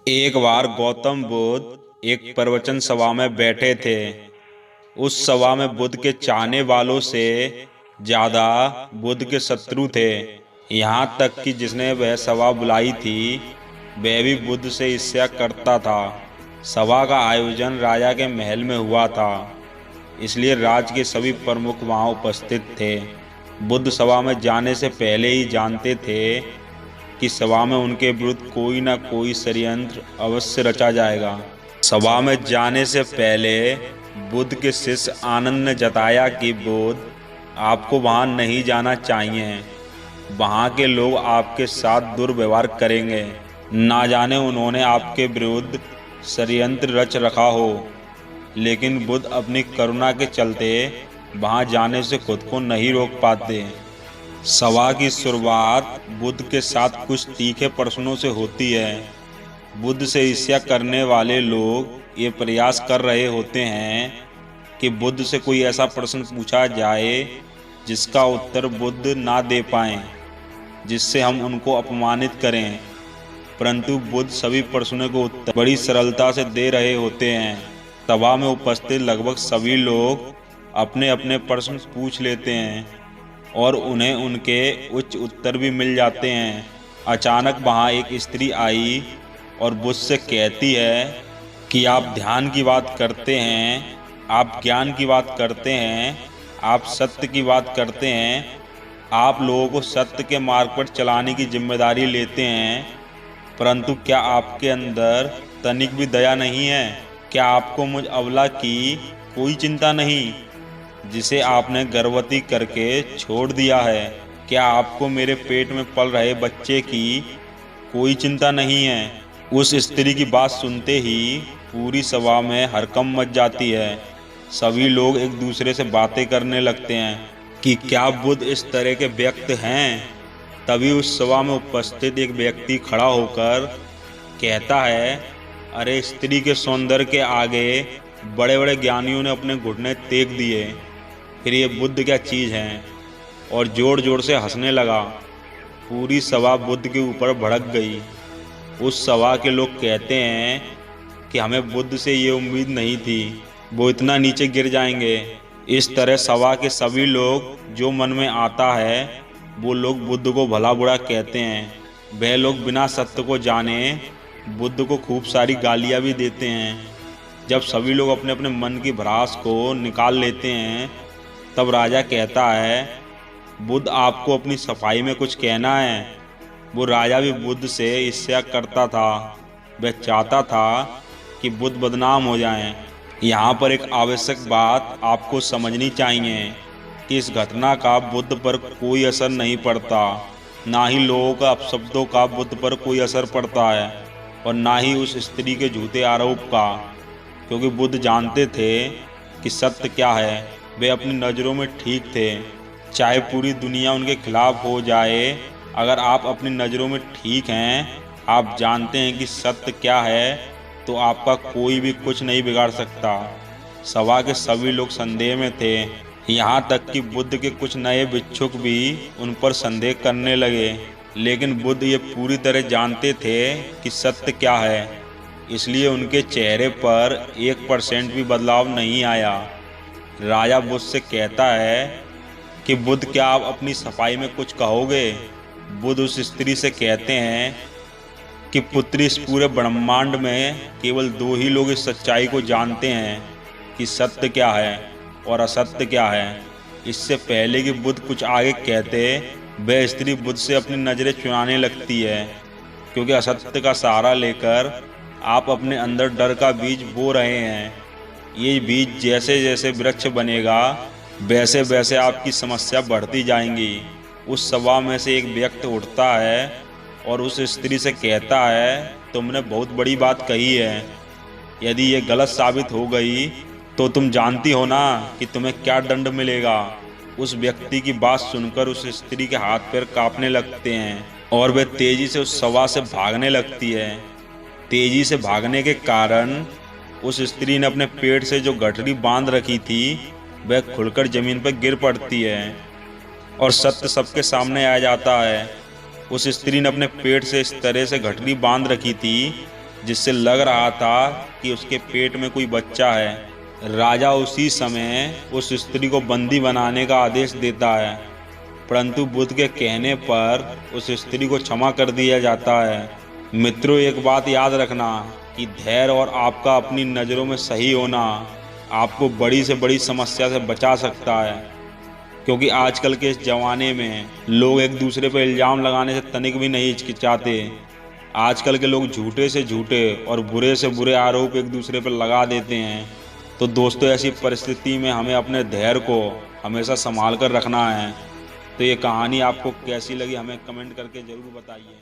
एक बार गौतम बुद्ध एक प्रवचन सभा में बैठे थे। उस सभा में बुद्ध के चाहने वालों से ज्यादा बुद्ध के शत्रु थे। यहाँ तक कि जिसने वह सभा बुलाई थी वह भी बुद्ध से ईर्ष्या करता था। सभा का आयोजन राजा के महल में हुआ था, इसलिए राज्य के सभी प्रमुख वहाँ उपस्थित थे। बुद्ध सभा में जाने से पहले ही जानते थे कि सभा में उनके विरुद्ध कोई ना कोई षड्यंत्र अवश्य रचा जाएगा। सभा में जाने से पहले बुद्ध के शिष्य आनंद ने जताया कि बुद्ध, आपको वहां नहीं जाना चाहिए। वहां के लोग आपके साथ दुर्व्यवहार करेंगे। ना जाने उन्होंने आपके विरुद्ध षड्यंत्र रच रखा हो। लेकिन बुद्ध अपनी करुणा के चलते वहां जाने से खुद को नहीं रोक पाते। सभा की शुरुआत बुद्ध के साथ कुछ तीखे प्रश्नों से होती है। बुद्ध से ईर्ष्या करने वाले लोग ये प्रयास कर रहे होते हैं कि बुद्ध से कोई ऐसा प्रश्न पूछा जाए जिसका उत्तर बुद्ध ना दे पाएं, जिससे हम उनको अपमानित करें। परंतु बुद्ध सभी प्रश्नों को उत्तर बड़ी सरलता से दे रहे होते हैं। सभा में उपस्थित लगभग सभी लोग अपने अपने प्रश्न पूछ लेते हैं और उन्हें उनके उच्च उत्तर भी मिल जाते हैं। अचानक वहाँ एक स्त्री आई और बुद्ध से कहती है कि आप ध्यान की बात करते हैं, आप ज्ञान की बात करते हैं, आप सत्य की बात करते हैं, आप लोगों को सत्य के मार्ग पर चलाने की जिम्मेदारी लेते हैं, परंतु क्या आपके अंदर तनिक भी दया नहीं है? क्या आपको मुझ अबला की कोई चिंता नहीं जिसे आपने गर्भवती करके छोड़ दिया है? क्या आपको मेरे पेट में पल रहे बच्चे की कोई चिंता नहीं है? उस स्त्री की बात सुनते ही पूरी सभा में हड़कंप मच जाती है। सभी लोग एक दूसरे से बातें करने लगते हैं कि क्या बुद्ध इस तरह के व्यक्ति हैं। तभी उस सभा में उपस्थित एक व्यक्ति खड़ा होकर कहता है, अरे स्त्री के सौंदर्य के आगे बड़े बड़े ज्ञानियों ने अपने घुटने टेक दिए, फिर ये बुद्ध क्या चीज़ हैं? और जोर जोर से हंसने लगा। पूरी सभा बुद्ध के ऊपर भड़क गई। उस सभा के लोग कहते हैं कि हमें बुद्ध से ये उम्मीद नहीं थी, वो इतना नीचे गिर जाएंगे। इस तरह सभा के सभी लोग जो मन में आता है वो लोग बुद्ध को भला बुरा कहते हैं। वह लोग बिना सत्य को जाने बुद्ध को खूब सारी गालियाँ भी देते हैं। जब सभी लोग अपने अपने मन की भड़ास को निकाल लेते हैं तब राजा कहता है, बुद्ध आपको अपनी सफाई में कुछ कहना है? वो राजा भी बुद्ध से ईर्ष्या करता था। वह चाहता था कि बुद्ध बदनाम हो जाएं। यहाँ पर एक आवश्यक बात आपको समझनी चाहिए कि इस घटना का बुद्ध पर कोई असर नहीं पड़ता। ना ही लोगों का अपशब्दों का बुद्ध पर कोई असर पड़ता है और ना ही उस स्त्री के झूठे आरोप का, क्योंकि बुद्ध जानते थे कि सत्य क्या है। वे अपनी नज़रों में ठीक थे। चाहे पूरी दुनिया उनके खिलाफ हो जाए, अगर आप अपनी नज़रों में ठीक हैं, आप जानते हैं कि सत्य क्या है, तो आपका कोई भी कुछ नहीं बिगाड़ सकता। सभा के सभी लोग संदेह में थे। यहाँ तक कि बुद्ध के कुछ नए भिक्षुक भी उन पर संदेह करने लगे। लेकिन बुद्ध ये पूरी तरह जानते थे कि सत्य क्या है, इसलिए उनके चेहरे पर 1% भी बदलाव नहीं आया। राजा बुद्ध से कहता है कि बुद्ध, क्या आप अपनी सफाई में कुछ कहोगे? बुद्ध उस स्त्री से कहते हैं कि पुत्री, इस पूरे ब्रह्मांड में केवल 2 ही लोग इस सच्चाई को जानते हैं कि सत्य क्या है और असत्य क्या है। इससे पहले कि बुद्ध कुछ आगे कहते, वह स्त्री बुद्ध से अपनी नज़रें चुराने लगती है, क्योंकि असत्य का सहारा लेकर आप अपने अंदर डर का बीज बो रहे हैं। ये बीज जैसे जैसे वृक्ष बनेगा वैसे वैसे आपकी समस्या बढ़ती जाएंगी। उस सभा में से एक व्यक्ति उठता है और उस स्त्री से कहता है, तुमने बहुत बड़ी बात कही है। यदि ये गलत साबित हो गई तो तुम जानती हो ना कि तुम्हें क्या दंड मिलेगा। उस व्यक्ति की बात सुनकर उस स्त्री के हाथ पैर कांपने लगते हैं और वह तेजी से उस सभा से भागने लगती है। तेजी से भागने के कारण उस स्त्री ने अपने पेट से जो गठरी बांध रखी थी वह खुलकर जमीन पर गिर पड़ती है और सत्य सबके सामने आ जाता है। उस स्त्री ने अपने पेट से इस तरह से गठरी बांध रखी थी जिससे लग रहा था कि उसके पेट में कोई बच्चा है। राजा उसी समय उस स्त्री को बंदी बनाने का आदेश देता है, परंतु बुद्ध के कहने पर उस स्त्री को क्षमा कर दिया जाता है। मित्रों, एक बात याद रखना कि धैर्य और आपका अपनी नज़रों में सही होना आपको बड़ी से बड़ी समस्या से बचा सकता है, क्योंकि आजकल के इस ज़माने में लोग एक दूसरे पर इल्ज़ाम लगाने से तनिक भी नहीं हिचकिचाते। आजकल के लोग झूठे से झूठे और बुरे से बुरे आरोप एक दूसरे पर लगा देते हैं। तो दोस्तों, ऐसी परिस्थिति में हमें अपने धैर्य को हमेशा संभाल कर रखना है। तो ये कहानी आपको कैसी लगी हमें कमेंट करके ज़रूर बताइए।